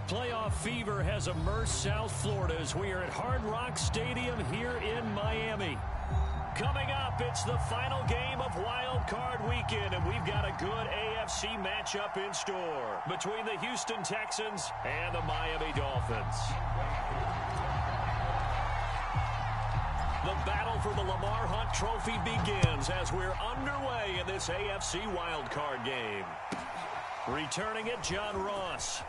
Playoff fever has immersed South Florida as we are at Hard Rock Stadium here in Miami. Coming up, it's the final game of Wild Card Weekend, and we've got a good AFC matchup in store between the Houston Texans and the Miami Dolphins. The battle for the Lamar Hunt Trophy begins as we're underway in this AFC Wild Card game. Returning it, John Ross.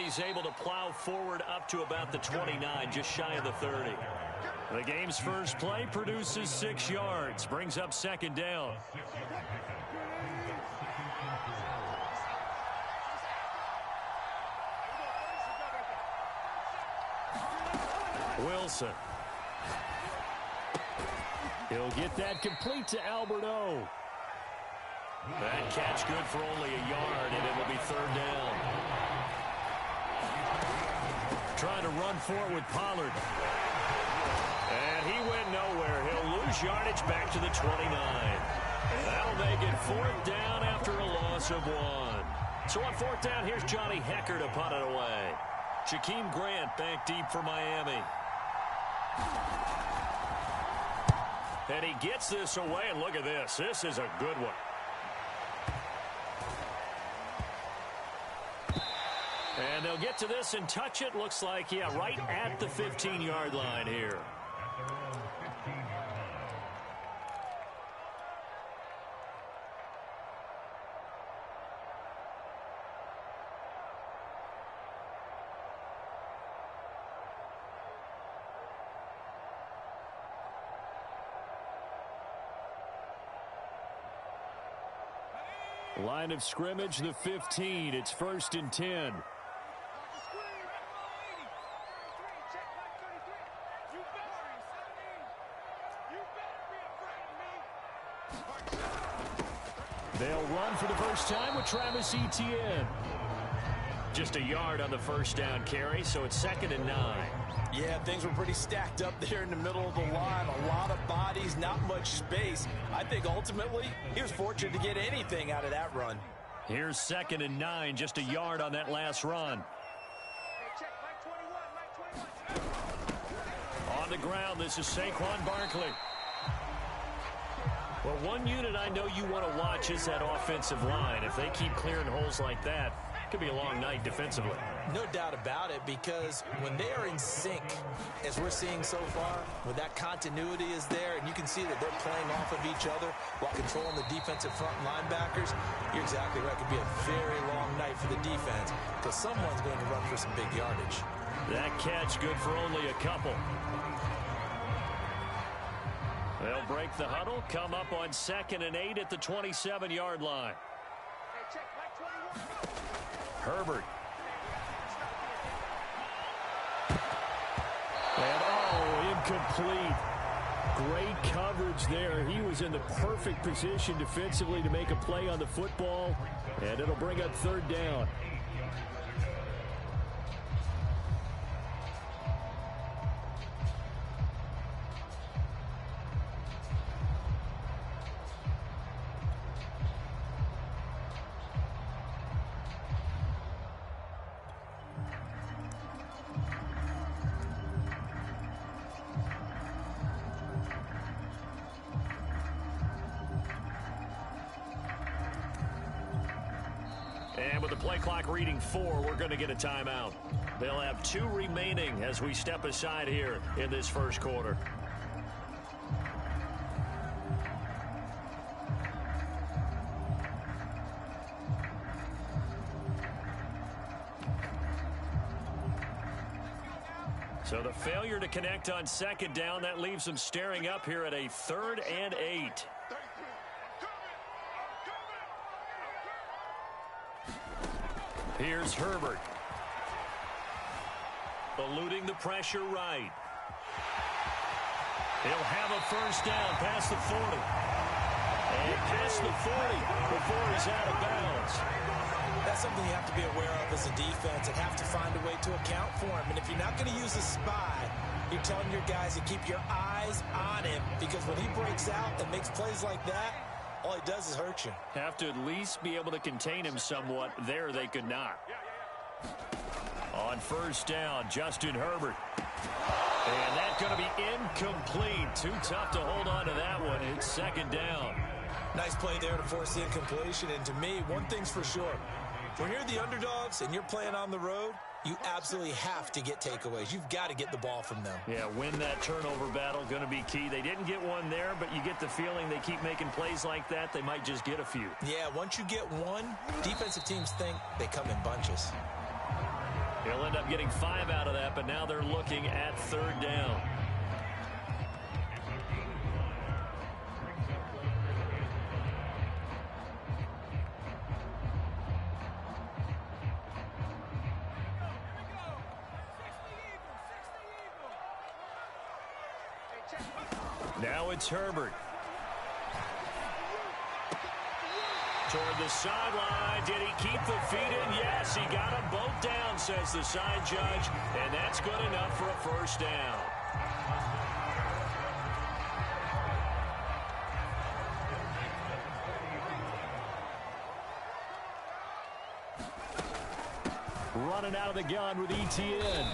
He's able to plow forward up to about the 29, just shy of the 30. The game's first play produces 6 yards, brings up second down. Wilson. He'll get that complete to Alberto. That catch good for only a yard, and it will be third down. Trying to run for it with Pollard. And he went nowhere. He'll lose yardage back to the 29. That'll make it fourth down after a loss of 1. So on fourth down, here's Johnny Hecker to punt it away. Jakeem Grant back deep for Miami. And he gets this away, and look at this. This is a good one. And they'll get to this and touch it. Looks like, yeah, right at the 15-yard line here. Line of scrimmage, the 15. It's 1st and 10. They'll run for the first time with Travis Etienne. Just a yard on the first down carry, so it's 2nd and 9. Yeah, things were pretty stacked up there in the middle of the line. A lot of bodies, not much space. I think ultimately he was fortunate to get anything out of that run. Here's 2nd and 9, just a yard on that last run. On the ground, this is Saquon Barkley. Well, one unit I know you want to watch is that offensive line. If they keep clearing holes like that, it could be a long night defensively. No doubt about it, because when they are in sync, as we're seeing so far, when that continuity is there and you can see that they're playing off of each other while controlling the defensive front linebackers, you're exactly right. It could be a very long night for the defense because someone's going to run for some big yardage. That catch good for only a couple. They'll break the huddle, come up on 2nd and 8 at the 27-yard line. Herbert. And incomplete. Great coverage there. He was in the perfect position defensively to make a play on the football, and it'll bring up 3rd down. And with the play clock reading 4, we're going to get a timeout. They'll have 2 remaining as we step aside here in this first quarter. So the failure to connect on 2nd down, that leaves them staring up here at a 3rd and 8. Here's Herbert. Eluding the pressure right. He'll have a first down past the 40. And past the 40 before he's out of bounds. That's something you have to be aware of as a defense and have to find a way to account for him. And if you're not going to use a spy, you're telling your guys to keep your eyes on him, because when he breaks out and makes plays like that, all he does is hurt you. Have to at least be able to contain him somewhat. There they could not. On first down, Justin Herbert. And that's going to be incomplete. Too tough to hold on to that one. It's second down. Nice play there to force the incompletion. And to me, one thing's for sure. When you're the underdogs and you're playing on the road, you absolutely have to get takeaways. You've got to get the ball from them. Yeah, win that turnover battle, going to be key. They didn't get one there, but you get the feeling they keep making plays like that, they might just get a few. Yeah, once you get one, defensive teams think they come in bunches. He'll end up getting 5 out of that, but now they're looking at third down. Now it's Herbert. Toward the sideline. Did he keep the feet in? Yes, he got them both down, says the side judge. And that's good enough for a first down. Running out of the gun with ETN.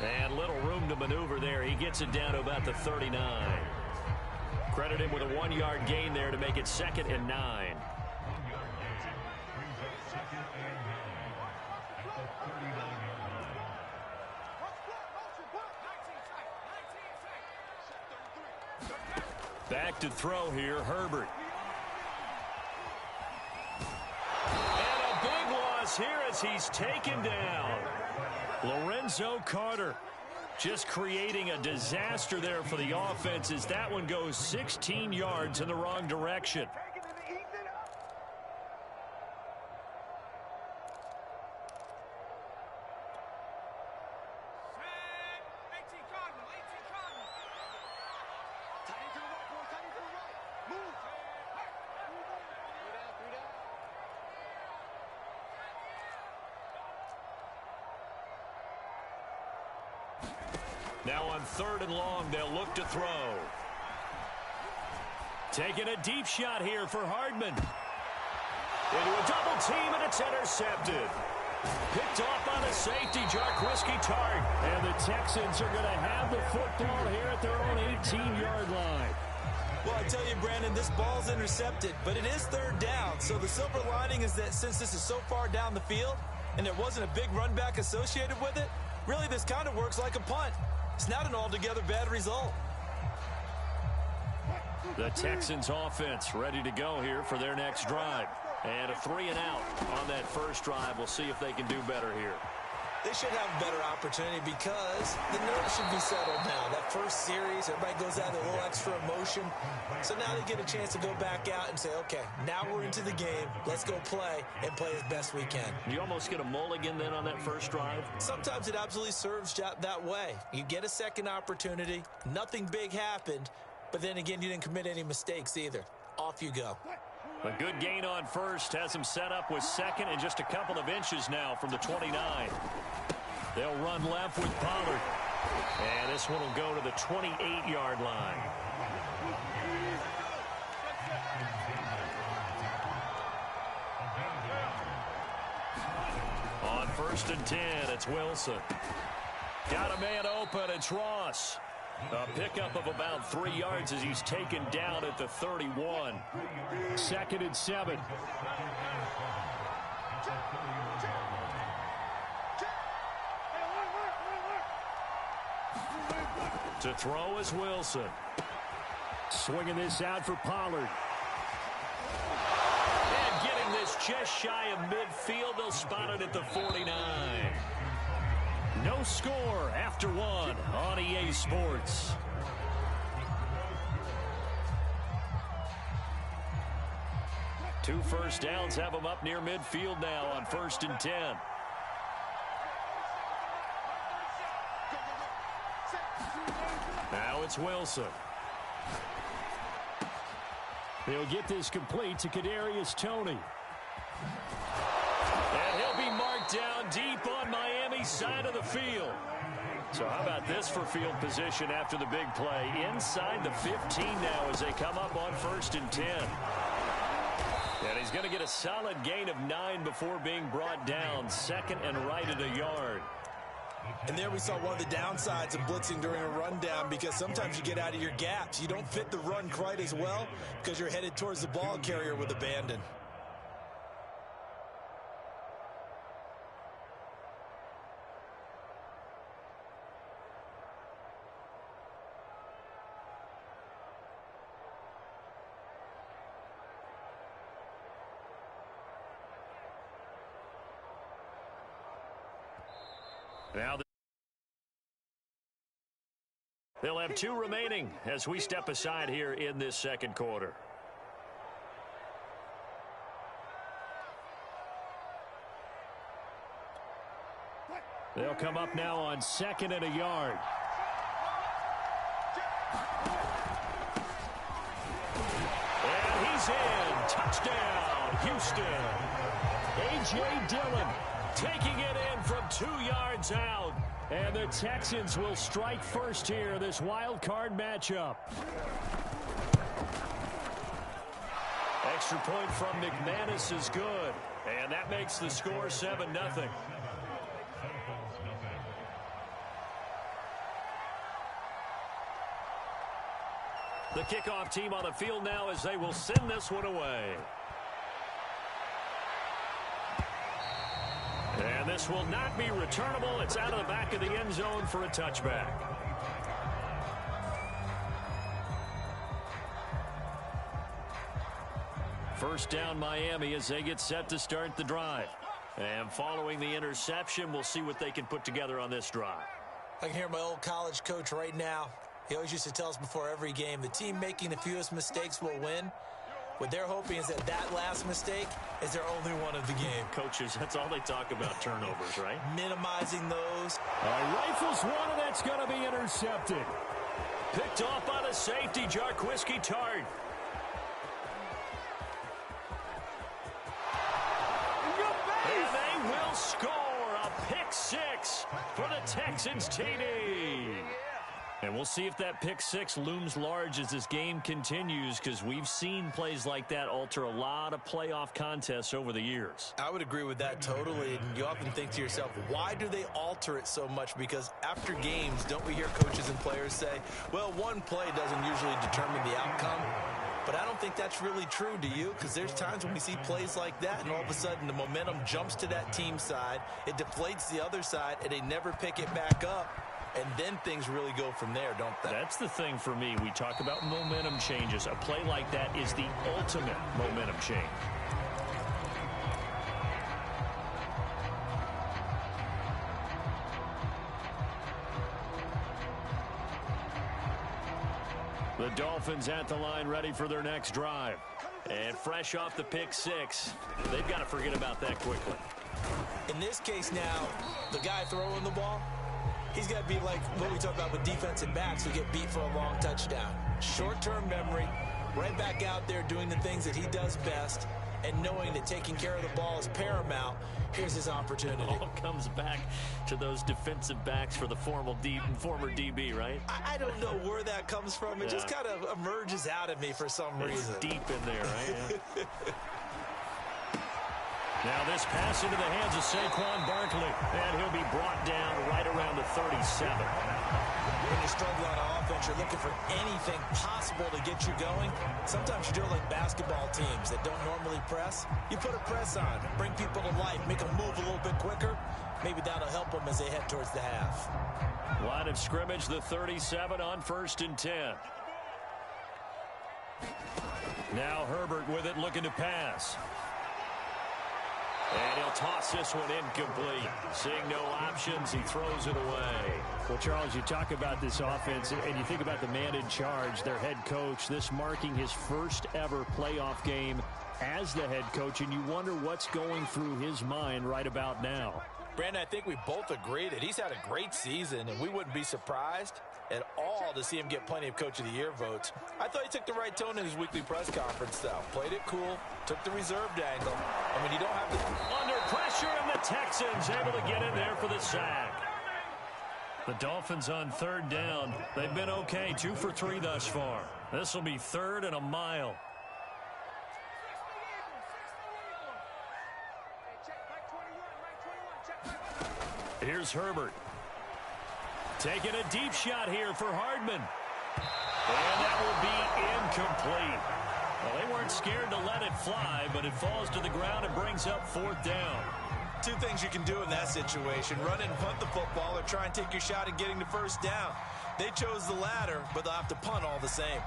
And little room to maneuver there. He gets it down to about the 39. Credit him with a 1-yard gain there to make it 2nd and 9. Back to throw here, Herbert. And a big loss here as he's taken down. Lorenzo Carter just creating a disaster there for the offense as that one goes 16 yards in the wrong direction. Now on 3rd and long, they'll look to throw. Taking a deep shot here for Hardman. Into a double team, and it's intercepted. Picked off on a safety, Jarquiski Tart. And the Texans are going to have the football here at their own 18-yard line. Well, I tell you, Brandon, this ball's intercepted, but it is 3rd down. So the silver lining is that since this is so far down the field and there wasn't a big run back associated with it, really this kind of works like a punt. It's not an altogether bad result. The Texans offense ready to go here for their next drive. And a 3-and-out on that first drive. We'll see if they can do better here. They should have a better opportunity because the nerves should be settled now. That first series, everybody goes out with a little extra emotion. So now they get a chance to go back out and say, okay, now we're into the game. Let's go play and play as best we can. You almost get a mulligan then on that first drive? Sometimes it absolutely serves that way. You get a second opportunity. Nothing big happened. But then again, you didn't commit any mistakes either. Off you go. A good gain on first has him set up with 2nd and just a couple of inches now from the 29. They'll run left with Pollard. And this one will go to the 28-yard line. On 1st and 10, it's Wilson. Got a man open, it's Ross. A pickup of about 3 yards as he's taken down at the 31. 2nd and 7. To throw is Wilson. Swinging this out for Pollard. And getting this just shy of midfield. They'll spot it at the 49. No score after 1 on EA Sports. 2 first downs have them up near midfield now on 1st and 10. Now it's Wilson. He'll get this complete to Kadarius Toney. And he'll be marked down deep on Miami's side of the field. So how about this for field position after the big play? Inside the 15 now as they come up on 1st and 10. And he's going to get a solid gain of 9 before being brought down. 2nd and right at a yard. And there we saw one of the downsides of blitzing during a rundown, because sometimes you get out of your gaps. You don't fit the run quite as well because you're headed towards the ball carrier with abandon. Now they'll have 2 remaining as we step aside here in this 2nd quarter. They'll come up now on 2nd and a yard. And he's in. Touchdown, Houston. A.J. Dillon taking it in from 2 yards out. And the Texans will strike first here, this wild card matchup. Extra point from McManus is good. And that makes the score 7-0. The kickoff team on the field now as they will send this one away. And this will not be returnable. It's out of the back of the end zone for a touchback. First down Miami as they get set to start the drive. And following the interception, we'll see what they can put together on this drive. I can hear my old college coach right now. He always used to tell us before every game, the team making the fewest mistakes will win. What they're hoping is that last mistake is their only one of the game. Coaches, that's all they talk about, turnovers, right? Minimizing those. Rifles one, and that's going to be intercepted. Picked off by the safety, Jarquiski Tart. And they will score a pick 6 for the Texans TD. And we'll see if that pick 6 looms large as this game continues, because we've seen plays like that alter a lot of playoff contests over the years. I would agree with that totally. And you often think to yourself, why do they alter it so much? Because after games, don't we hear coaches and players say, well, one play doesn't usually determine the outcome. But I don't think that's really true, do you? Because there's times when we see plays like that, and all of a sudden the momentum jumps to that team side, it deflates the other side, and they never pick it back up. And then things really go from there, don't they? That's the thing for me. We talk about momentum changes. A play like that is the ultimate momentum change. The Dolphins at the line, ready for their next drive. And fresh off the pick 6, they've got to forget about that quickly. In this case now, the guy throwing the ball, he's got to be like what we talk about with defensive backs who get beat for a long touchdown. Short-term memory, right back out there doing the things that he does best, and knowing that taking care of the ball is paramount. Here's his opportunity. All comes back to those defensive backs for the former DB, right? I don't know where that comes from. It just kind of emerges out of me for some reason. It's deep in there, right? Yeah. Now this pass into the hands of Saquon Barkley, and he'll be brought down right around the 37. When you struggle on offense, you're looking for anything possible to get you going. Sometimes you do it like basketball teams that don't normally press. You put a press on, bring people to life, make them move a little bit quicker. Maybe that'll help them as they head towards the half. Line of scrimmage, the 37 on 1st and 10. Now Herbert with it, looking to pass. And he'll toss this one incomplete. Seeing no options, he throws it away. Well, Charles, you talk about this offense, and you think about the man in charge, their head coach, this marking his first ever playoff game as the head coach, and you wonder what's going through his mind right about now. Brandon, I think we both agree that he's had a great season, and we wouldn't be surprised at all to see him get plenty of Coach of the Year votes. I thought he took the right tone in his weekly press conference, though. Played it cool, took the reserved angle. And when you don't have the... Under pressure, and the Texans able to get in there for the sack. The Dolphins on third down. They've been okay, 2 for 3 thus far. This will be 3rd and a mile. Here's Herbert. Taking a deep shot here for Hardman. And that will be incomplete. Well, they weren't scared to let it fly, but it falls to the ground and brings up 4th down. 2 things you can do in that situation. Run and punt the football or try and take your shot at getting the first down. They chose the latter, but they'll have to punt all the same.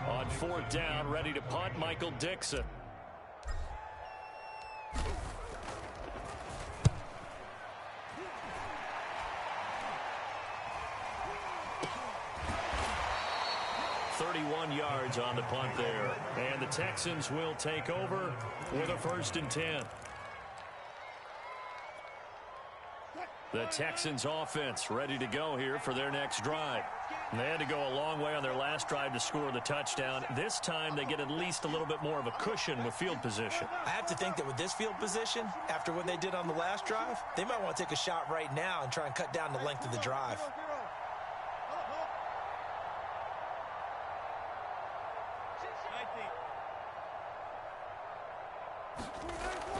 On 4th down, ready to punt, Michael Dixon. Yards on the punt there, and the Texans will take over with a 1st and 10. The Texans offense ready to go here for their next drive. They had to go a long way on their last drive to score the touchdown. This time they get at least a little bit more of a cushion with field position. I have to think that with this field position, after what they did on the last drive, they might want to take a shot right now and try and cut down the length of the drive.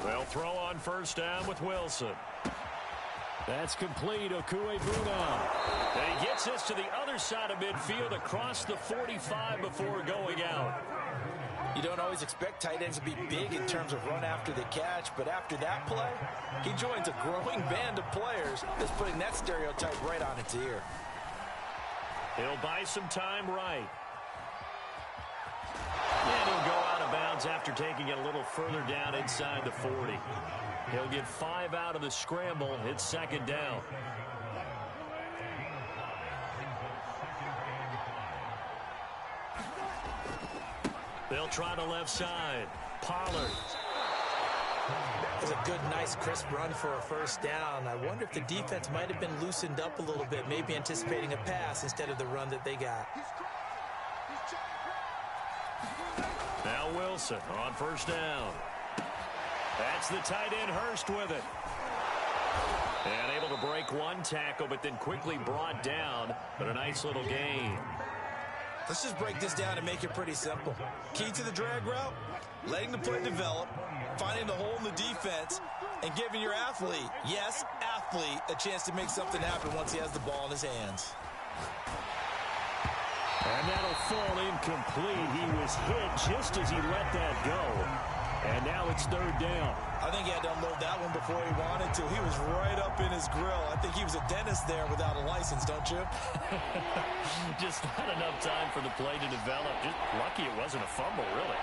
They'll throw on 1st down with Wilson. That's complete. Okuegbuna. And he gets this to the other side of midfield across the 45 before going out. You don't always expect tight ends to be big in terms of run after the catch, but after that play, he joins a growing band of players that's putting that stereotype right on its ear. He'll buy some time right. And he'll go out of bounds after taking it a little further down inside the 40. He'll get 5 out of the scramble. It's 2nd down. They'll try the left side. Pollard. It's a good, nice, crisp run for a 1st down. I wonder if the defense might have been loosened up a little bit, maybe anticipating a pass instead of the run that they got. Now Wilson on 1st down. That's the tight end Hurst with it. And able to break 1 tackle, but then quickly brought down. But a nice little gain. Let's just break this down and make it pretty simple. Key to the drag route, letting the play develop, finding the hole in the defense, and giving your athlete, yes, athlete, a chance to make something happen once he has the ball in his hands. And that'll fall incomplete. He was hit just as he let that go. And now it's 3rd down. I think he had to unload that one before he wanted to. He was right up in his grill. I think he was a dentist there without a license, don't you? Just not enough time for the play to develop. Just lucky it wasn't a fumble, really.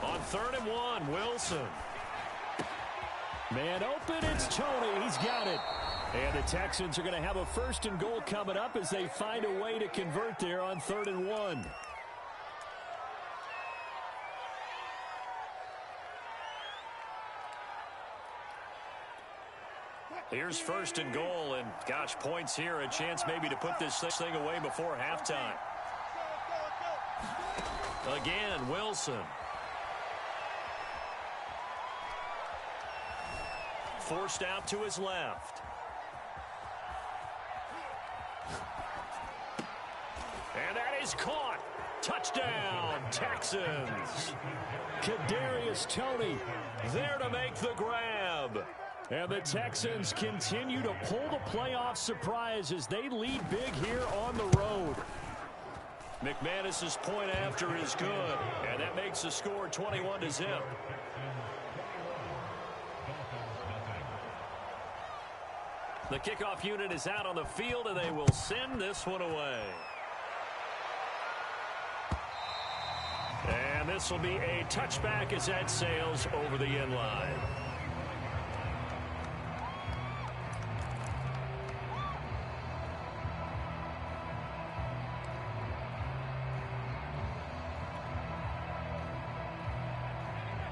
On 3rd and 1, Wilson. Man open, it's Tony. He's got it. And the Texans are going to have a 1st and goal coming up as they find a way to convert there on 3rd and 1. Here's 1st and goal, and gosh, points here, a chance maybe to put this thing away before halftime. Again, Wilson. Forced out to his left. And that is caught. Touchdown, Texans. Kadarius Toney there to make the grab. And the Texans continue to pull the playoff surprise as they lead big here on the road. McManus's point after is good, and that makes the score 21-0. The kickoff unit is out on the field, and they will send this one away. And this will be a touchback as that sails over the end line.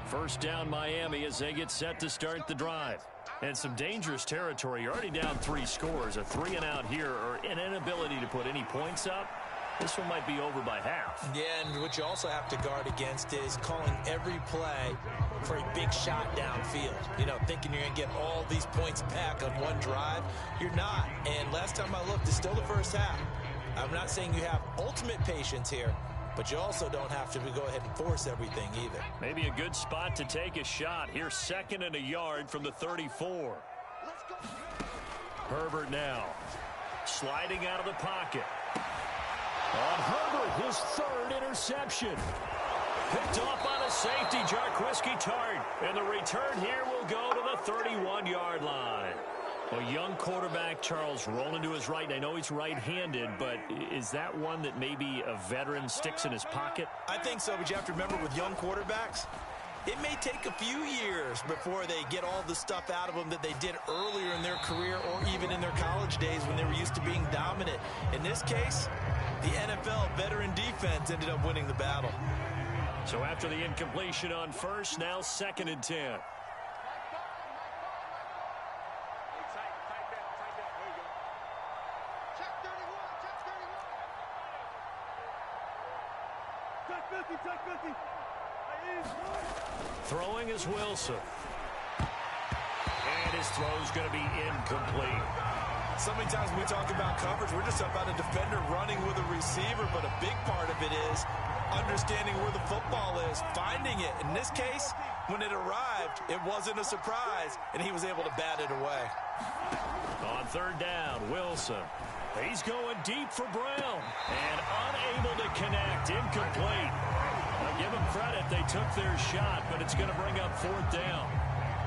First down Miami as they get set to start the drive. And some dangerous territory. You're already down 3 scores. A 3-and-out here or an inability to put any points up. This one might be over by half. Yeah, and what you also have to guard against is calling every play for a big shot downfield. You know, thinking you're going to get all these points back on one drive. You're not. And last time I looked, it's still the first half. I'm not saying you have ultimate patience here, but you also don't have to go ahead and force everything either. Maybe a good spot to take a shot. Here's 2nd and a yard from the 34. Herbert now sliding out of the pocket. On Herbert, his 3rd interception. Picked off on a safety, Jarquiski Tart. And the return here will go to the 31-yard line. A young quarterback, Charles, rolling to his right. And I know he's right-handed, but is that one that maybe a veteran sticks in his pocket? I think so, but you have to remember with young quarterbacks, it may take a few years before they get all the stuff out of them that they did earlier in their career or even in their college days when they were used to being dominant. In this case, the NFL veteran defense ended up winning the battle. So after the incompletion on first, now 2nd and 10. Throwing is Wilson. And his throw's going to be incomplete. So many times when we talk about coverage, we're just about a defender running with a receiver, but a big part of it is understanding where the football is, finding it. In this case, when it arrived, it wasn't a surprise, and he was able to bat it away. On 3rd down, Wilson. He's going deep for Brown, and unable to connect, incomplete. I'll give them credit, they took their shot, but it's going to bring up 4th down.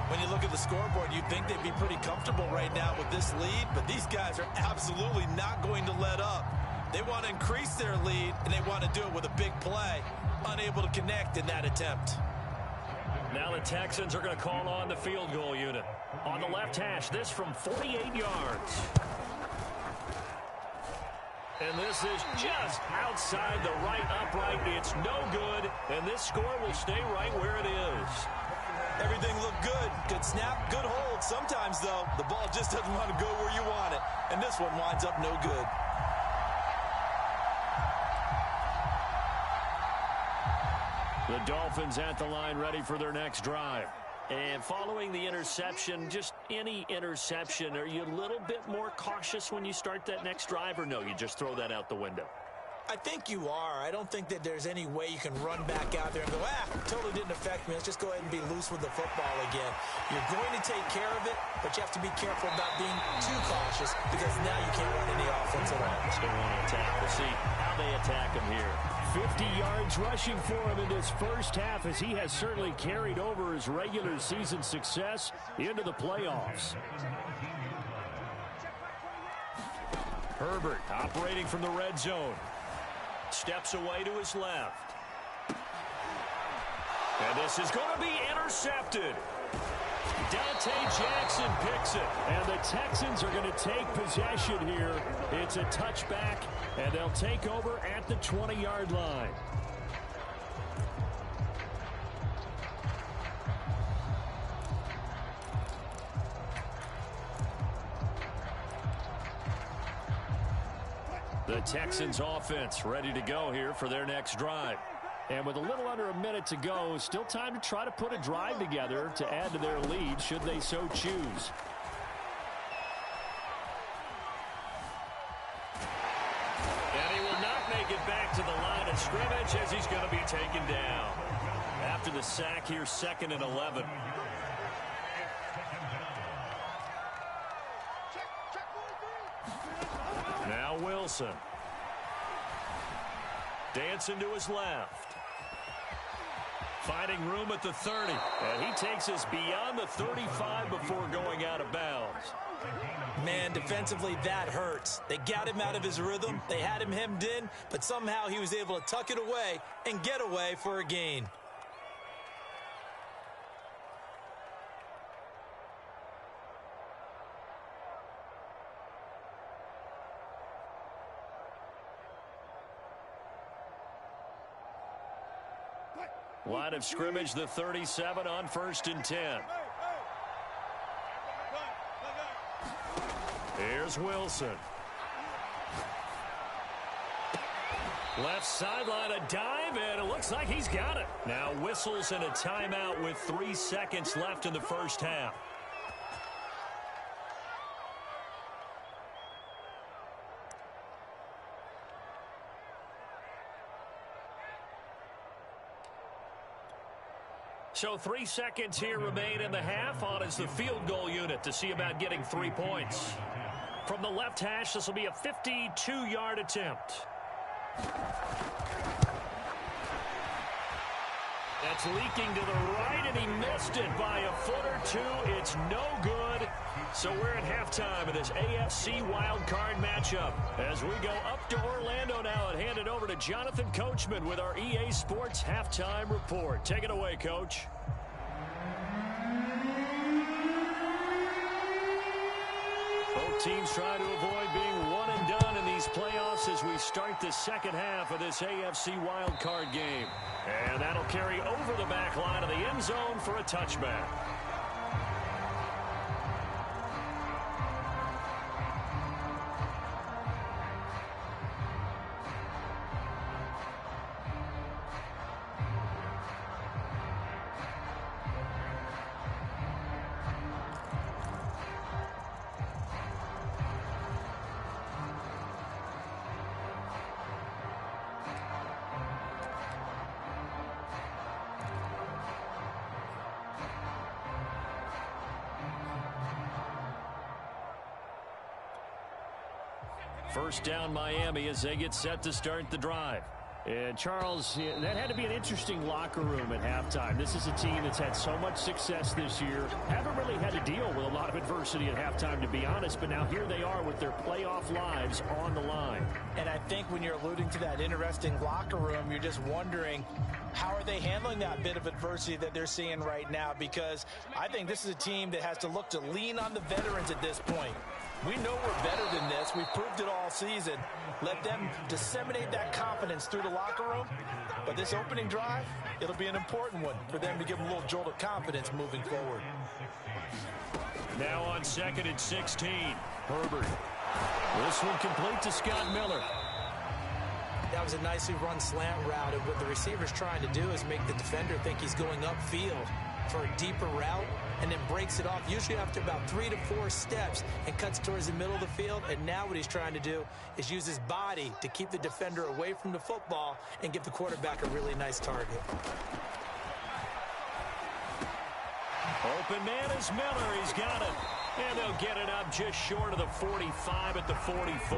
When you look at the scoreboard, you'd think they'd be pretty comfortable right now with this lead, but these guys are absolutely not going to let up. They want to increase their lead, and they want to do it with a big play. Unable to connect in that attempt. Now the Texans are going to call on the field goal unit. On the left hash, this from 48 yards. And this is just outside the right upright. It's no good, and this score will stay right where it is. Everything looked good. Good snap, good hold. Sometimes, though, the ball just doesn't want to go where you want it. And this one winds up no good. The Dolphins at the line ready for their next drive. And following the interception, just any interception, are you a little bit more cautious when you start that next drive, or no, you just throw that out the window? I think you are. I don't think that there's any way you can run back out there and go, totally didn't affect me. Let's just go ahead and be loose with the football again. You're going to take care of it, but you have to be careful about being too cautious because now you can't run any offense at all. Still want to attack. We'll see how they attack him here. 50 yards rushing for him in this first half as he has certainly carried over his regular season success into the playoffs. Herbert operating from the red zone. Steps away to his left. And this is going to be intercepted. Dante Jackson picks it. And the Texans are going to take possession here. It's a touchback, and they'll take over at the 20-yard line. The Texans offense ready to go here for their next drive. And with a little under a minute to go, still time to try to put a drive together to add to their lead should they so choose. And he will not make it back to the line of scrimmage as he's going to be taken down. After the sack here, 2nd and 11. Now Wilson. Dancing to his left. Finding room at the 30. And he takes us beyond the 35 before going out of bounds. Man, defensively, that hurts. They got him out of his rhythm. They had him hemmed in, but somehow he was able to tuck it away and get away for a gain. Line of scrimmage, the 37 on 1st and 10. Here's Wilson. Left sideline, a dive, and it looks like he's got it. Now whistles and a timeout with 3 seconds left in the first half. So 3 seconds here remain in the half. On is the field goal unit to see about getting 3 points. From the left hash, this will be a 52-yard attempt. That's leaking to the right, and he missed it by a foot or two. It's no good. So we're at halftime of this AFC wildcard matchup. As we go up to Orlando now and hand it over to Jonathan Coachman with our EA Sports Halftime Report. Take it away, Coach. Both teams trying to avoid being one and done in these playoffs as we start the second half of this AFC wildcard game. And that'll carry over the back line of the end zone for a touchback. First down Miami as they get set to start the drive. And Charles, that had to be an interesting locker room at halftime. This is a team that's had so much success this year. Haven't really had to deal with a lot of adversity at halftime, to be honest. But now here they are with their playoff lives on the line. And I think when you're alluding to that interesting locker room, you're just wondering, how are they handling that bit of adversity that they're seeing right now? Because I think this is a team that has to look to lean on the veterans at this point. We know we're better than this. We've proved it all season. Let them disseminate that confidence through the locker room. But this opening drive, it'll be an important one for them to give them a little jolt of confidence moving forward. Now on 2nd and 16, Herbert. This one complete to Scott Miller. That was a nicely run slant route, and what the receiver's trying to do is make the defender think he's going upfield for a deeper route, and then breaks it off usually after about 3 to 4 steps and cuts towards the middle of the field. And now what he's trying to do is use his body to keep the defender away from the football and give the quarterback a really nice target. Open man is Miller. He's got it. And they'll get it up just short of the 45 at the 44.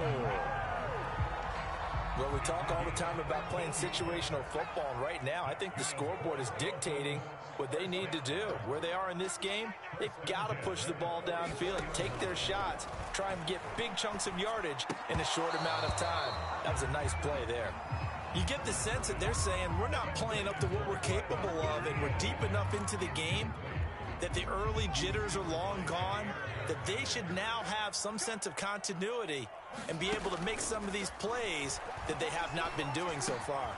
Well, we talk all the time about playing situational football, and right now I think the scoreboard is dictating what they need to do. Where they are in this game, they've got to push the ball downfield and take their shots, try and get big chunks of yardage in a short amount of time. That was a nice play there. You get the sense that they're saying we're not playing up to what we're capable of, and we're deep enough into the game that the early jitters are long gone, that they should now have some sense of continuity and be able to make some of these plays that they have not been doing so far.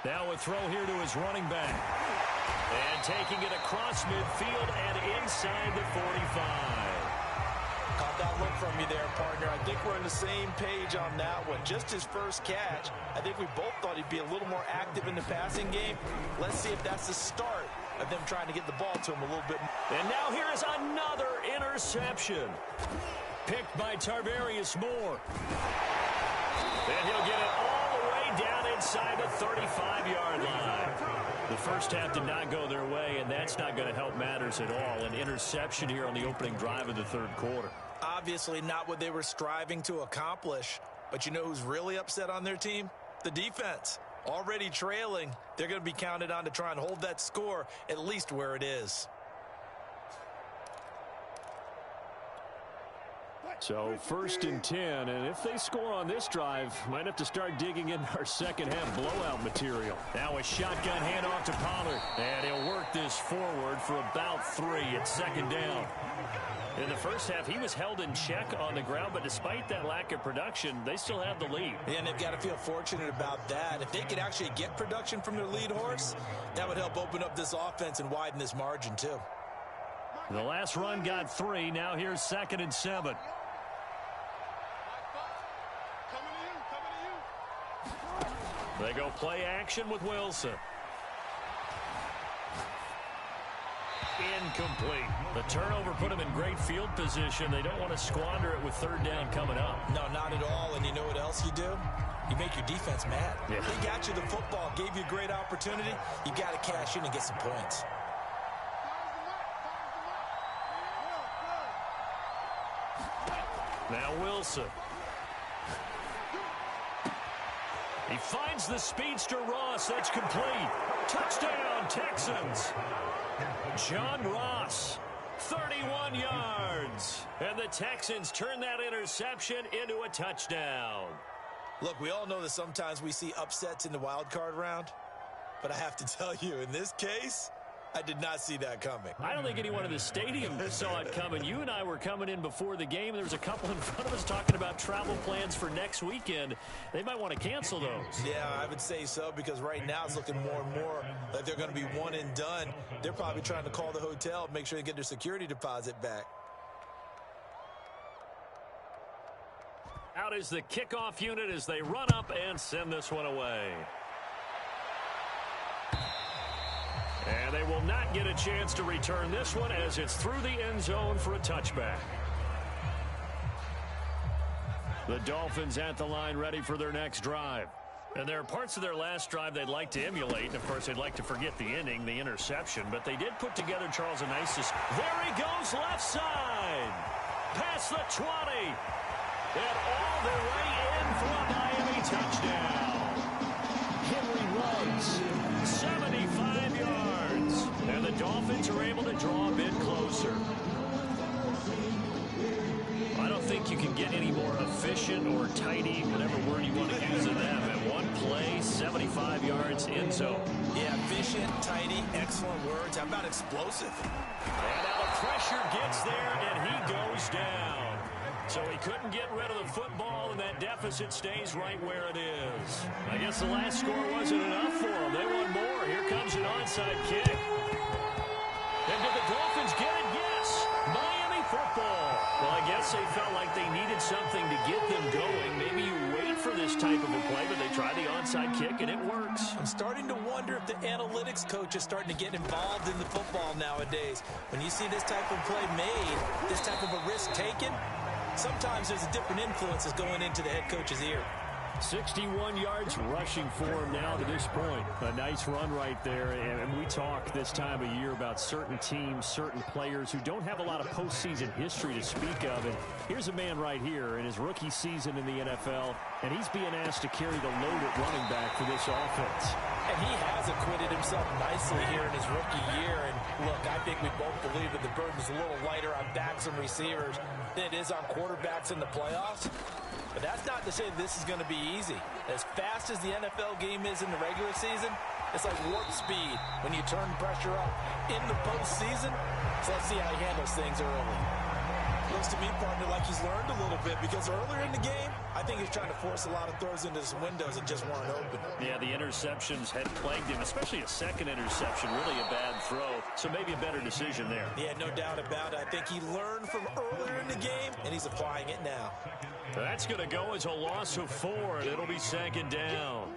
Now a throw here to his running back. And taking it across midfield and inside the 45. Caught that look from you there, partner. I think we're on the same page on that one. Just his first catch. I think we both thought he'd be a little more active in the passing game. Let's see if that's the start of them trying to get the ball to him a little bit. And now here is another interception. Picked by Tarvarius Moore. And he'll get it all the way down inside the 35-yard line. The first half did not go their way, and that's not going to help matters at all. An interception here on the opening drive of the third quarter. Obviously not what they were striving to accomplish. But you know who's really upset on their team? The defense. Already trailing. They're going to be counted on to try and hold that score at least where it is. So 1st and 10, and if they score on this drive, might have to start digging into our second half blowout material. Now a shotgun handoff to Pollard, and he'll work this forward for about 3 at 2nd down. In the first half, he was held in check on the ground, but despite that lack of production, they still have the lead. Yeah, and they've got to feel fortunate about that. If they could actually get production from their lead horse, that would help open up this offense and widen this margin too. The last run got 3. Now here's 2nd and 7. They go play action with Wilson. Incomplete. The turnover put them in great field position. They don't want to squander it with 3rd down coming up. No, not at all. And you know what else you do? You make your defense mad. Yeah. They got you the football, gave you a great opportunity. You got to cash in and get some points. Now Wilson. He finds the speedster Ross. That's complete. Touchdown, Texans. John Ross, 31 yards. And the Texans turn that interception into a touchdown. Look, we all know that sometimes we see upsets in the wild card round. But I have to tell you, in this case, I did not see that coming. I don't think anyone in the stadium saw it coming. You and I were coming in before the game. There was a couple in front of us talking about travel plans for next weekend. They might want to cancel those. Yeah, I would say so, because right now it's looking more and more like they're going to be one and done. They're probably trying to call the hotel and make sure they get their security deposit back. Out is the kickoff unit as they run up and send this one away. And they will not get a chance to return this one as it's through the end zone for a touchback. The Dolphins at the line ready for their next drive. And there are parts of their last drive they'd like to emulate. And, of course, they'd like to forget the inning, the interception. But they did put together, Charles, a nice... There he goes, left side. Past the 20. And all the way in for a Miami touchdown. Henry Ruggs, 75 yards. And the Dolphins are able to draw a bit closer. I don't think you can get any more efficient or tidy, whatever word you want to use in them. In one play, 75 yards end zone. Yeah, efficient, tidy, excellent words. How about explosive? And now the pressure gets there, and he goes down. So he couldn't get rid of the football, and that deficit stays right where it is. I guess the last score wasn't enough for them. They want more. Here comes an onside kick. And did the Dolphins get it? Yes. Miami football. Well, I guess they felt like they needed something to get them going. Maybe you wait for this type of a play, but they try the onside kick, and it works. I'm starting to wonder if the analytics coach is starting to get involved in the football nowadays. When you see this type of play made, this type of a risk taken, sometimes there's a different influences going into the head coach's ear. 61 yards rushing for him now to this point. A nice run right there. And we talk this time of year about certain teams, certain players who don't have a lot of postseason history to speak of. And here's a man right here in his rookie season in the NFL, and he's being asked to carry the load at running back for this offense. And he has acquitted himself nicely here in his rookie year. And look, I think we both believe that the burden's a little lighter on backs and receivers than it is on quarterbacks in the playoffs. But that's not to say this is going to be easy. As fast as the NFL game is in the regular season, it's like warp speed when you turn pressure up in the postseason. So let's see how he handles things early. Looks to me, partner, like he's learned a little bit, because earlier in the game, I think he's trying to force a lot of throws into some windows that just weren't open. Yeah, the interceptions had plagued him, especially a second interception, really a bad throw. So maybe a better decision there. Yeah, no doubt about it. I think he learned from earlier in the game, and he's applying it now. That's going to go as a loss of 4, and it'll be 2nd down.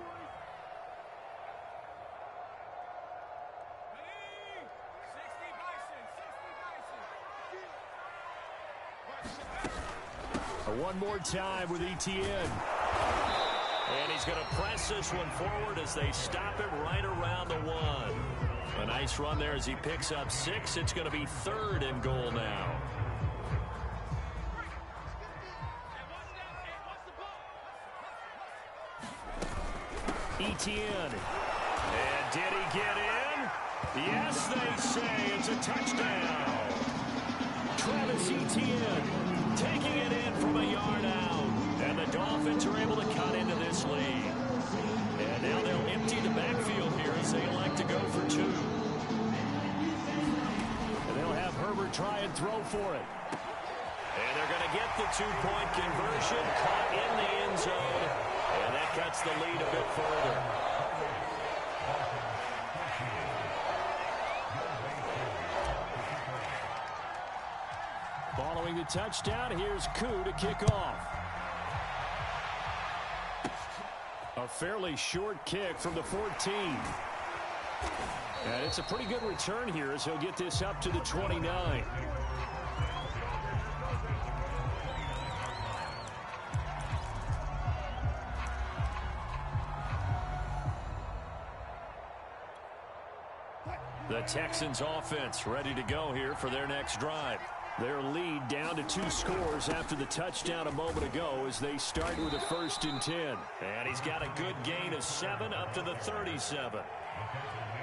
One more time with Etienne. And he's going to press this one forward as they stop it right around the 1. A nice run there as he picks up 6. It's going to be 3rd and goal now. Etienne. And did he get in? Yes, they say it's a touchdown. Travis Etienne taking it in from a yard out. And the Dolphins are able to cut into this lead. And now they'll empty the backfield here as they elect to go for two. And they'll have Herbert try and throw for it. And they're going to get the two-point conversion, caught in the end zone. And that cuts the lead a bit further. Following the touchdown, here's Koo to kick off. A fairly short kick from the 14. And it's a pretty good return here as he'll get this up to the 29. The Texans offense ready to go here for their next drive. Their lead down to 2 scores after the touchdown a moment ago as they start with a 1st and 10. And he's got a good gain of 7 up to the 37.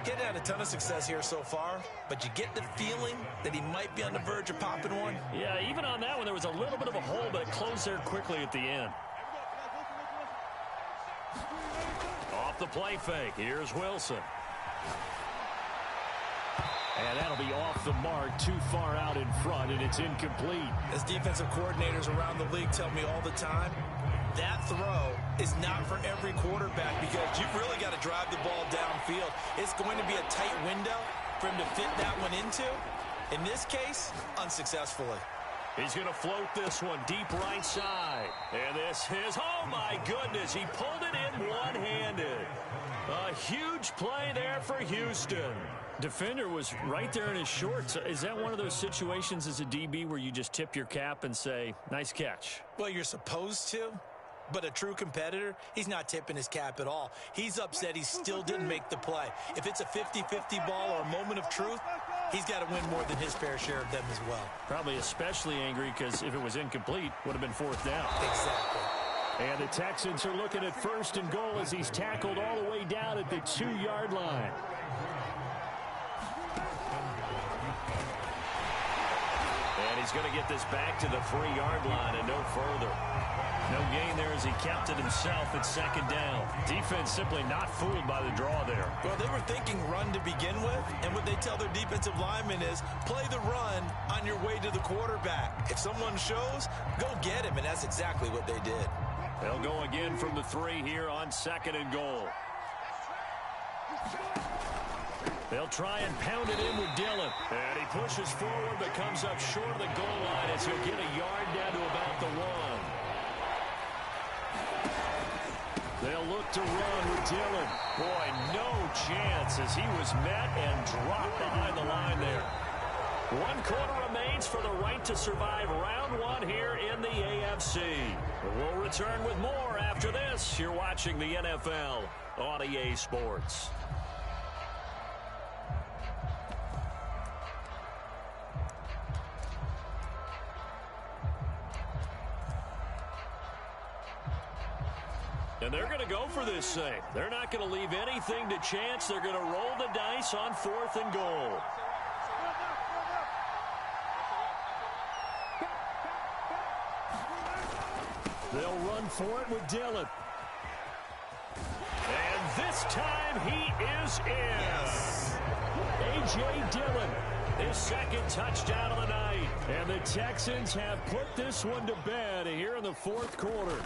Getting had a ton of success here so far, but you get the feeling that he might be on the verge of popping one. Yeah, even on that one, there was a little bit of a hole, but it closed there quickly at the end. Off the play fake, here's Wilson. And that'll be off the mark, too far out in front, and it's incomplete. As defensive coordinators around the league tell me all the time, that throw is not for every quarterback because you've really got to drive the ball downfield. It's going to be a tight window for him to fit that one into. In this case, unsuccessfully. He's going to float this one deep right side. And this is, oh my goodness, he pulled it in one-handed. A huge play there for Houston. Defender was right there in his shorts. Is that one of those situations as a DB where you just tip your cap and say, nice catch? Well, you're supposed to, but a true competitor, he's not tipping his cap at all. He's upset he still didn't make the play. If it's a 50-50 ball or a moment of truth, he's got to win more than his fair share of them as well. Probably especially angry because if it was incomplete, would have been 4th down. Exactly. And the Texans are looking at 1st and goal as he's tackled all the way down at the 2-yard line. And he's going to get this back to the 3-yard line and no further. No gain there as he kept it himself at 2nd down. Defense simply not fooled by the draw there. Well, they were thinking run to begin with, and what they tell their defensive linemen is play the run on your way to the quarterback. If someone shows, go get him, and that's exactly what they did. They'll go again from the 3 here on 2nd and goal. They'll try and pound it in with Dillon. And he pushes forward but comes up short of the goal line as he'll get a yard down to about the 1. They'll look to run with Dillon. Boy, no chance as he was met and dropped behind the line there. 1 quarter remains for the right to survive round 1 here in the AFC. We'll return with more after this. You're watching the NFL on EA Sports. And they're going to go for this thing. They're not going to leave anything to chance. They're going to roll the dice on 4th and goal. They'll run for it with Dillon. And this time he is in. Yes. A.J. Dillon, his 2nd touchdown of the night. And the Texans have put this one to bed here in the 4th quarter.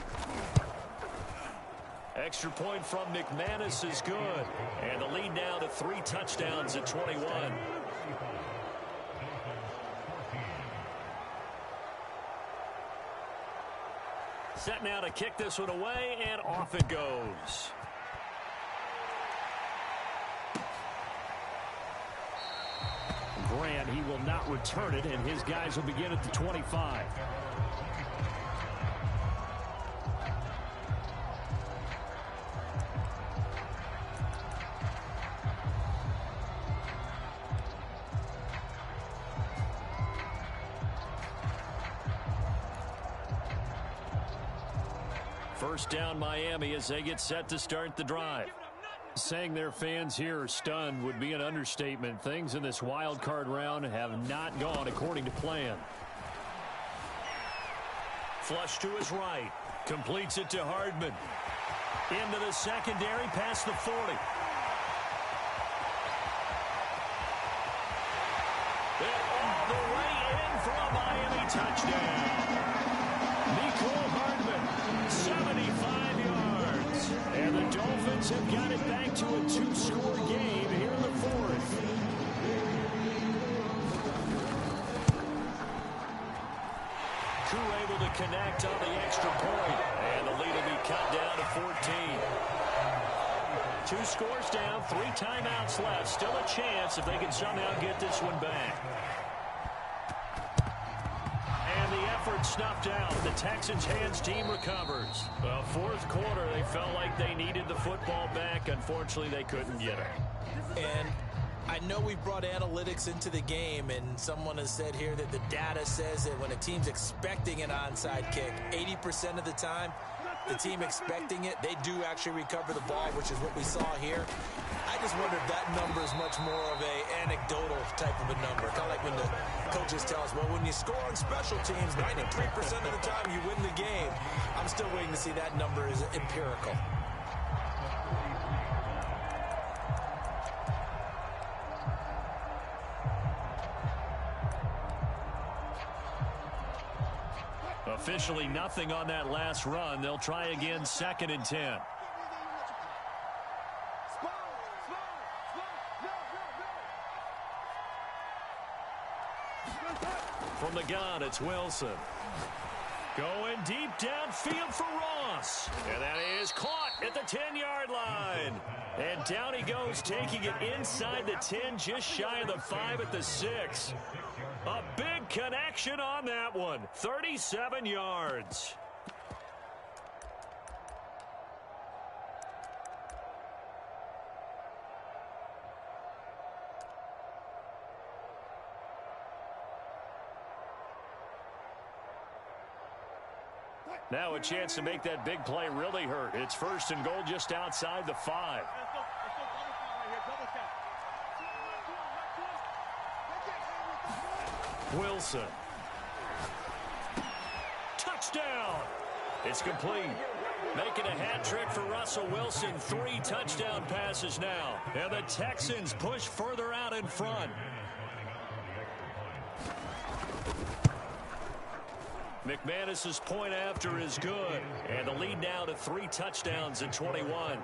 Extra point from McManus is good. And the lead now to 3 touchdowns at 21. Set now to kick this one away, and off it goes. Grant, he will not return it, and his guys will begin at the 25. First down Miami as they get set to start the drive. Saying their fans here are stunned would be an understatement. Things in this wild card round have not gone according to plan. Flush to his right. Completes it to Hardman. Into the secondary, past the 40. And all the way in for a Miami touchdown. Nicole Hardman, 75 yards. And the Dolphins have got it back to a 2-score game here in the fourth. Crew able to connect on the extra point. And the lead will be cut down to 14. 2 scores down, 3 timeouts left. Still a chance if they can somehow get this one back. And the effort snuffed out. The Texans' hands team recovers. Well, fourth quarter, they felt like they needed the football back. Unfortunately, they couldn't get it. And I know we brought analytics into the game, and someone has said here that the data says that when a team's expecting an onside kick, 80% of the time, the team expecting it, they do actually recover the ball, which is what we saw here. I just wonder if that number is much more of a anecdotal type of a number. Kind of like when the coaches tell us, well, when you score on special teams, 93% of the time you win the game. I'm still waiting to see that number is empirical. Officially nothing on that last run. They'll try again, 2nd and 10. From the gun, it's Wilson. Going deep downfield for Ross. And that is caught at the 10-yard line. And down he goes, taking it inside the 10, just shy of the 5 at the 6. A big connection on that one. 37 yards. Now a chance to make that big play really hurt. It's 1st and goal just outside the 5. Wilson. Touchdown. It's complete. Making a hat trick for Russell Wilson. 3 touchdown passes now. And the Texans push further out in front. McManus's point after is good. And the lead now to 3 touchdowns in 21.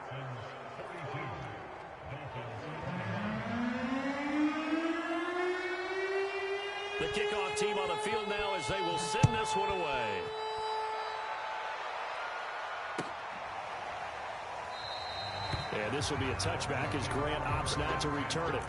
The kickoff team on the field now as they will send this one away. And this will be a touchback as Grant opts not to return it.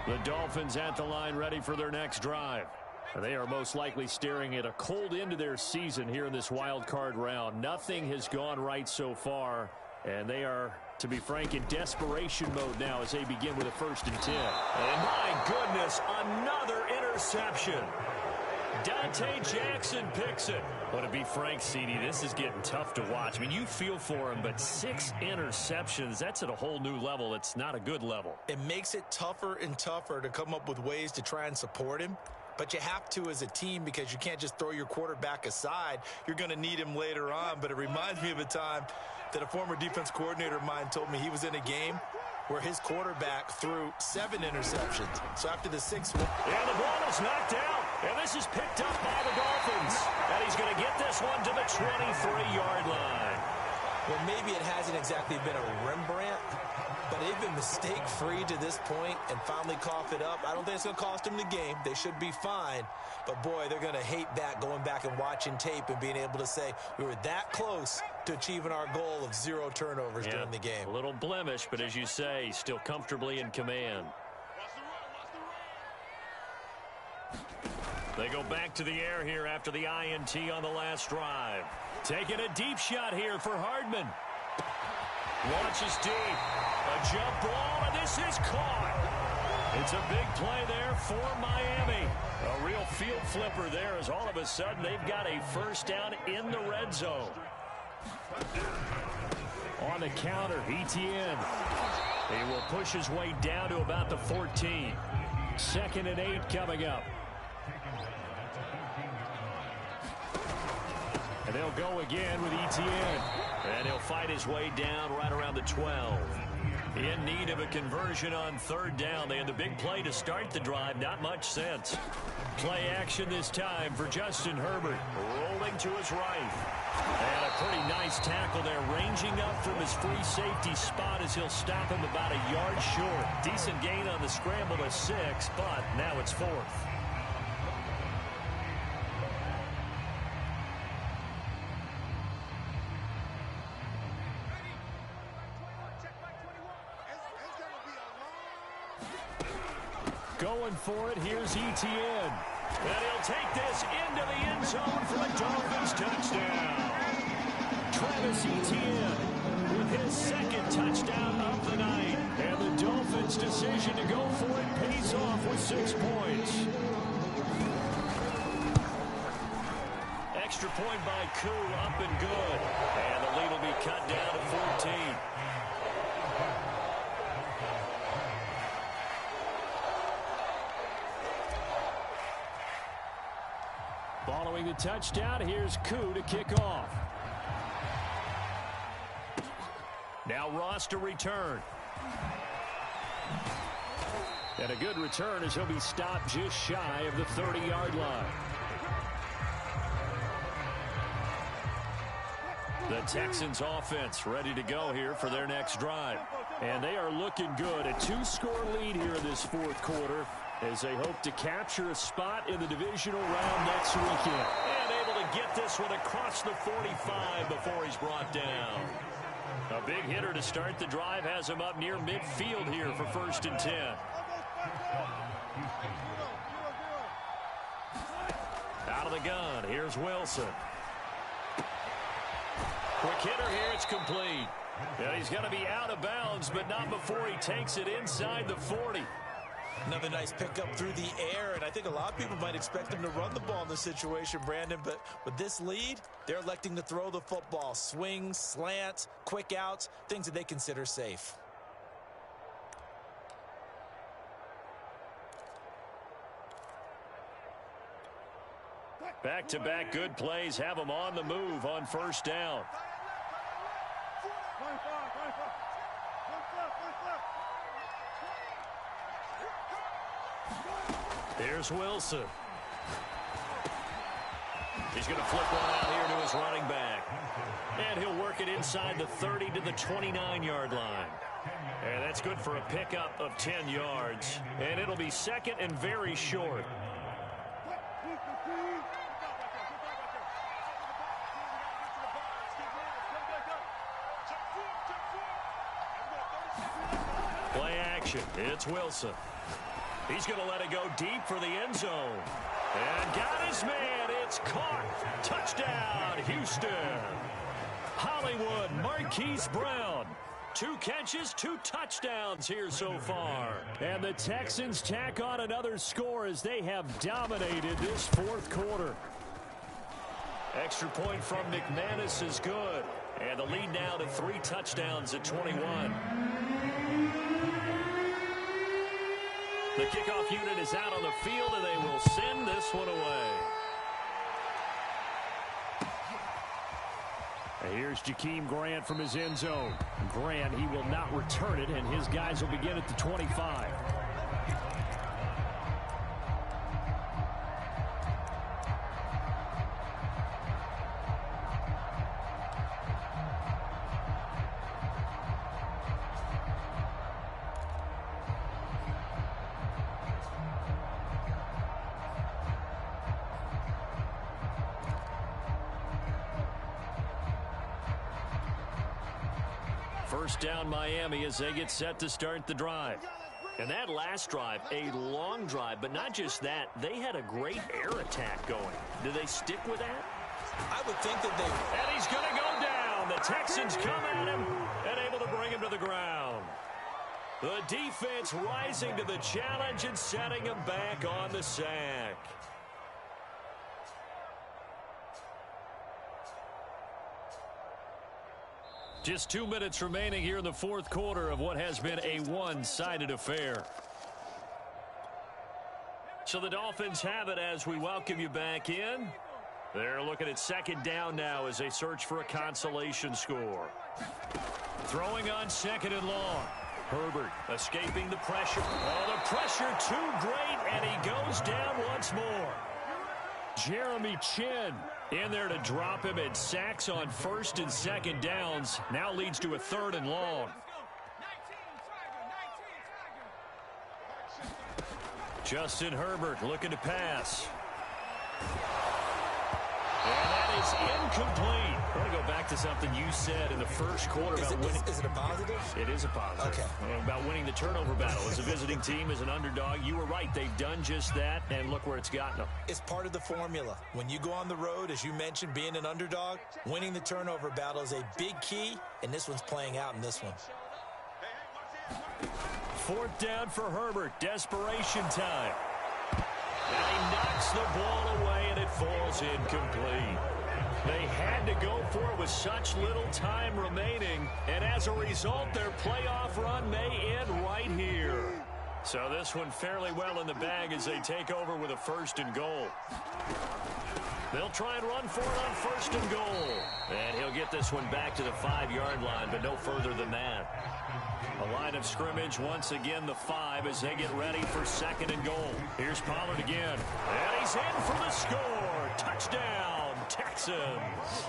The Dolphins at the line ready for their next drive. They are most likely staring at a cold end to their season here in this wild card round. Nothing has gone right so far, and they are, to be frank, in desperation mode now as they begin with a 1st and 10. And my goodness, another interception. Dante Jackson picks it. But to be frank, CD, this is getting tough to watch. I mean, you feel for him, but 6 interceptions, that's at a whole new level. It's not a good level. It makes it tougher and tougher to come up with ways to try and support him. But you have to as a team because you can't just throw your quarterback aside. You're going to need him later on. But it reminds me of a time that a former defense coordinator of mine told me he was in a game where his quarterback threw 7 interceptions. So after the 6th one. Yeah, the ball is knocked out. And this is picked up by the Dolphins. And he's going to get this one to the 23-yard line. Well, maybe it hasn't exactly been a Rembrandt, but they've been mistake-free to this point and finally cough it up. I don't think it's going to cost them the game. They should be fine. But, boy, they're going to hate that, going back and watching tape and being able to say we were that close to achieving our goal of 0 turnovers during the game. A little blemish, but as you say, still comfortably in command. They go back to the air here after the INT on the last drive. Taking a deep shot here for Hardman. Launches deep. A jump ball, and this is caught. It's a big play there for Miami. A real field flipper there as all of a sudden they've got a 1st down in the red zone. On the counter, Etienne. He will push his way down to about the 14. 2nd and 8 coming up. And they'll go again with Etienne. And he'll fight his way down right around the 12. In need of a conversion on 3rd down. They had the big play to start the drive. Not much sense. Play action this time for Justin Herbert. Rolling to his right. And a pretty nice tackle there. Ranging up from his free safety spot as he'll stop him about a yard short. Decent gain on the scramble to 6, but now it's 4th. Going for it, here's Etienne. And he'll take this into the end zone for a Dolphins touchdown. Travis Etienne with his 2nd touchdown of the night. And the Dolphins' decision to go for it pays off with 6 points. Extra point by Koo, up and good. And the lead will be cut down to 14. Following the touchdown, here's Koo to kick off. Now Ross to return. And a good return as he'll be stopped just shy of the 30-yard line. The Texans offense ready to go here for their next drive. And they are looking good. A 2-score lead here in this 4th quarter, as they hope to capture a spot in the divisional round next weekend. And able to get this one across the 45 before he's brought down. A big hitter to start the drive has him up near midfield here for 1st and 10. Out of the gun, here's Wilson. Quick hitter here, it's complete. And he's going to be out of bounds, but not before he takes it inside the 40. Another nice pickup through the air, and I think a lot of people might expect him to run the ball in this situation, Brandon, but with this lead, they're electing to throw the football. Swings, slants, quick outs, things that they consider safe. Back-to-back good plays have them on the move on 1st down. There's Wilson. He's going to flip one out here to his running back. And he'll work it inside the 30 to the 29-yard line. And that's good for a pickup of 10 yards. And it'll be 2nd and very short. Play action. It's Wilson. He's going to let it go deep for the end zone. And got his man. It's caught. Touchdown, Houston. Hollywood Marquise Brown. 2 catches, 2 touchdowns here so far. And the Texans tack on another score as they have dominated this 4th quarter. Extra point from McManus is good. And the lead now to 3 touchdowns at 21. The kickoff unit is out on the field, and they will send this one away. And here's Jakeem Grant from his end zone. Grant, he will not return it, and his guys will begin at the 25. First down Miami as they get set to start the drive. And that last drive, a long drive, but not just that, they had a great air attack going. Do they stick with that? I would think that they... And he's going to go down. The Texans come at him and able to bring him to the ground. The defense rising to the challenge and setting him back on the sack. Just 2 minutes remaining here in the fourth quarter of what has been a one-sided affair. So the Dolphins have it as we welcome you back in. They're looking at second down now as they search for a consolation score. Throwing on second and long. Herbert escaping the pressure. Oh, the pressure too great, and he goes down once more. Jeremy Chin in there to drop him, and sacks on first and second downs. Now leads to a third and long. Justin Herbert looking to pass. And that is incomplete. I want to go back to something you said in the first quarter about winning. Is it a positive? It is a positive. Okay. About winning the turnover battle. As a visiting team, as an underdog, you were right. They've done just that, and look where it's gotten them. It's part of the formula. When you go on the road, as you mentioned, being an underdog, winning the turnover battle is a big key, and this one's playing out in this one. Fourth down for Herbert. Desperation time. And he knocks the ball away, and it falls incomplete. They had to go for it with such little time remaining, and as a result, their playoff run may end right here. So this one fairly well in the bag as they take over with a first and goal. They'll try and run for it on first and goal. And he'll get this one back to the 5-yard line, but no further than that. A line of scrimmage, once again the 5 as they get ready for second and goal. Here's Pollard again. And he's in for the score. Touchdown, Texans.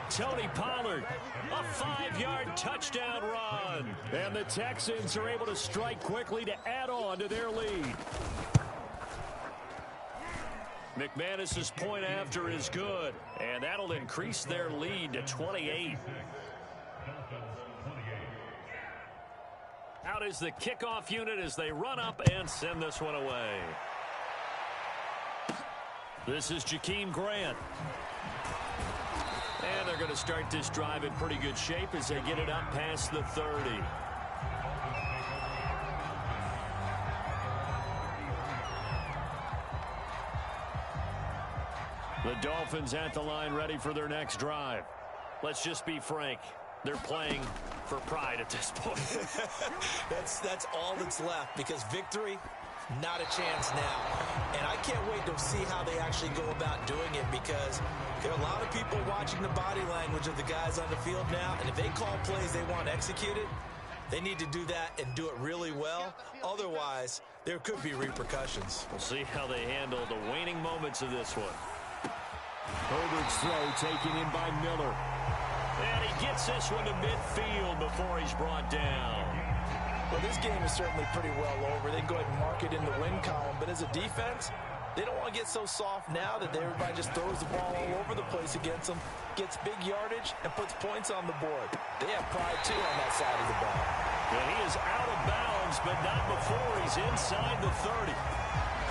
Tony Pollard, a 5-yard touchdown run. And the Texans are able to strike quickly to add on to their lead. McManus's point after is good, and that'll increase their lead to 28. Out is the kickoff unit as they run up and send this one away. This is Jakeem Grant. And they're going to start this drive in pretty good shape as they get it up past the 30. The Dolphins at the line ready for their next drive. Let's just be frank. They're playing for pride at this point. That's all that's left, because victory, not a chance now. And I can't wait to see how they actually go about doing it, because there are a lot of people watching the body language of the guys on the field now, and if they call plays they want executed, they need to do that and do it really well. Otherwise, there could be repercussions. We'll see how they handle the waning moments of this one. Herbert's throw taken in by Miller. And he gets this one to midfield before he's brought down. Well, this game is certainly pretty well over. They can go ahead and mark it in the win column. But as a defense, they don't want to get so soft now that everybody just throws the ball all over the place against them, gets big yardage, and puts points on the board. They have pride, too, on that side of the ball. And he is out of bounds, but not before he's inside the 30.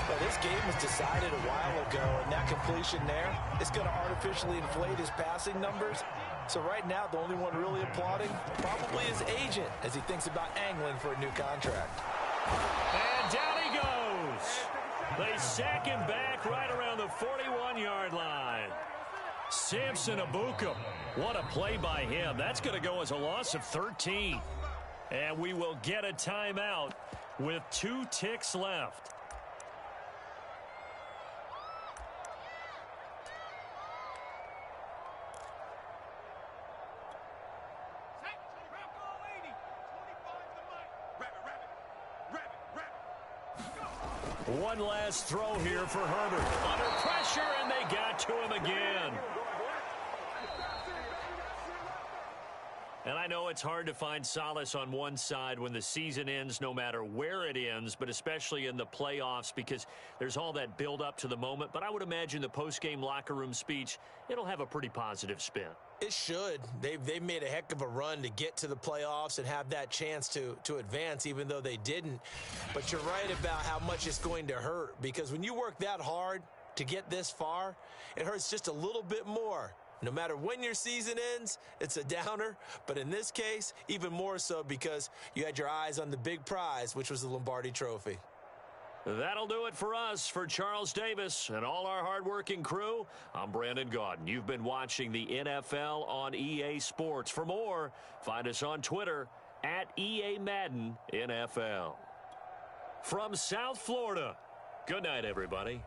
Well, this game was decided a while ago, and that completion there is going to artificially inflate his passing numbers. So right now, the only one really applauding probably his agent as he thinks about angling for a new contract. And down he goes. They sack him back right around the 41-yard line. Samson Abukum, what a play by him. That's going to go as a loss of 13. And we will get a timeout with 2 ticks left. One last throw here for Herbert. Under pressure, and they got to him again. And I know it's hard to find solace on one side when the season ends, no matter where it ends, but especially in the playoffs, because there's all that build up to the moment. But I would imagine the post-game locker room speech, it'll have a pretty positive spin. It should. They've made a heck of a run to get to the playoffs and have that chance to advance, even though they didn't. But you're right about how much it's going to hurt, because when you work that hard to get this far, it hurts just a little bit more. No matter when your season ends, it's a downer. But in this case, even more so, because you had your eyes on the big prize, which was the Lombardi Trophy. That'll do it for us. For Charles Davis and all our hardworking crew, I'm Brandon Gaudin. You've been watching the NFL on EA Sports. For more, find us on Twitter at EA Madden NFL. From South Florida, good night, everybody.